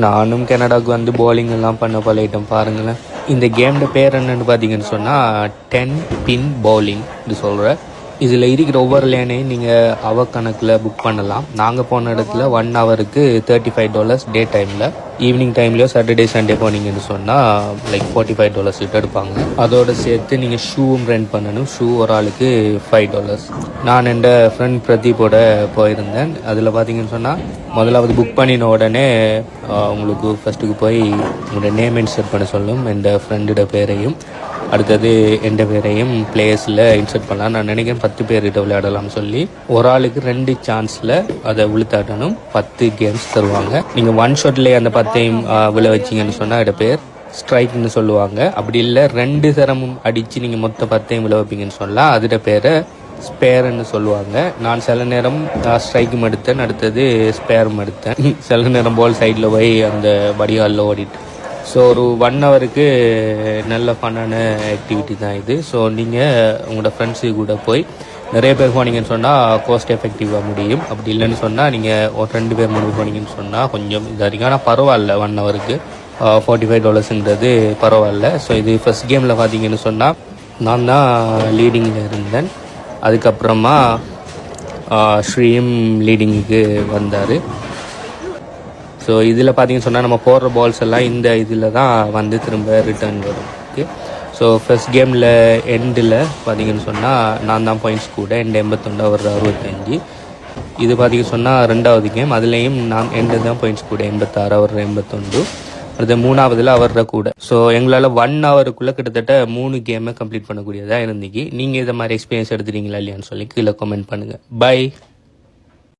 நானும் கனடாவுக்கு வந்து bowling எல்லாம் பண்ண பழகிட்டேன் பாருங்களேன். இந்த கேமோட பேர் என்னன்னு பார்த்தீங்கன்னு சொன்னால் 10 பின் bowling இது சொல்கிறேன். இதில் இருக்கிற ஒவ்வொரு லேனையும் நீங்கள் ஹவர் கணக்கில் புக் பண்ணலாம். நாங்கள் போன இடத்துல 1 ஹவருக்கு $35 டே டைமில், ஈவினிங் டைம்லேயோ சாட்டர்டே சண்டே போனீங்கன்னு சொன்னால் லைக் $45 கிட்ட எடுப்பாங்க. அதோடு சேர்த்து நீங்கள் ஷூவும் ரெண்ட் பண்ணணும். ஷூ ஒரு ஆளுக்கு $5. நான் என் ஃப்ரெண்ட் பிரதீப்போட போயிருந்தேன். அதில் பார்த்தீங்கன்னு சொன்னால் முதலாவது புக் பண்ணின உடனே உங்களுக்கு ஃபஸ்ட்டுக்கு போய் உங்களோட நேம் இன்சர்ட் பண்ண சொல்லும், என் ஃப்ரெண்டோட பேரையும் அடுத்தது எந்த பேரையும் பிளேயர்ஸில் இன்சர்ட் பண்ணலாம். நான் நினைக்கிறேன் 10 பேர்கிட்ட விளையாடலாம்னு சொல்லி ஒரு ஆளுக்கு 2 சான்ஸில் அதை விழுத்தாட்டணும். 10 கேம்ஸ் தருவாங்க. நீங்கள் 1 ஷாட்லேயே அந்த 10ஐயும் விழ வச்சிங்கன்னு சொன்னால் இதோட பேர் ஸ்ட்ரைக்னு சொல்லுவாங்க. அப்படி இல்லை 2 தரமும் அடித்து நீங்கள் மொத்த 10ஐயும் விழ வைப்பீங்கன்னு சொல்லலாம், அதோட பேரை ஸ்பேர்ன்னு சொல்லுவாங்க. நான் சில நேரம் ஸ்ட்ரைக்கும் எடுத்தேன், அடுத்தது ஸ்பேரும் எடுத்தேன். சில நேரம் பால் சைடில் போய் அந்த வடிகாலில் ஓடிட்டு. ஸோ ஒரு 1 ஹவருக்கு நல்ல ஃபன்னான ஆக்டிவிட்டி தான் இது. ஸோ நீங்கள் உங்களோட ஃப்ரெண்ட்ஸு கூட போய் நிறைய பேர் போனீங்கன்னு சொன்னால் காஸ்ட் எஃபெக்டிவாக முடியும். அப்படி இல்லைன்னு சொன்னால் நீங்கள் ஒரு 2 பேர் 3 போனீங்கன்னு சொன்னால் கொஞ்சம் இது அதிகம். ஆனால் பரவாயில்ல, 1 ஹவருக்கு $45ங்கிறது பரவாயில்ல. ஸோ இது ஃபஸ்ட் கேமில் பார்த்தீங்கன்னு சொன்னால் நான் தான் லீடிங்கில் இருந்தேன். அதுக்கப்புறமா ஸ்ரீம் லீடிங்குக்கு வந்தார். ஸோ இதில் பார்த்தீங்கன்னு சொன்னால் நம்ம போடுற பால்ஸ் எல்லாம் இந்த இதில் தான் வந்து திரும்ப ரிட்டர்ன் வரும். ஓகே, ஸோ ஃபஸ்ட் கேமில் எண்டில் பார்த்தீங்கன்னு சொன்னால் நான் தான் பாயிண்ட்ஸ் கூட, எண்டு 81, அவர் 65. இது பார்த்தீங்கன்னு சொன்னால் 2வது கேம், அதுலேயும் நான் எண்டு தான் பாயிண்ட்ஸ் கூட, 86, அவர் 81. அடுத்த 3வதுல அவர்ற கூட. ஸோ எங்களால் 1 ஹவருக்குள்ளே கிட்டத்தட்ட 3 கேமை கம்ப்ளீட் பண்ணக்கூடியதாக இருந்துச்சு. நீங்கள் இதை மாதிரி எக்ஸ்பீரியன்ஸ் எடுத்துட்டீங்களா இல்லையான்னு சொல்லி கீழே கமெண்ட் பண்ணுங்கள். பை.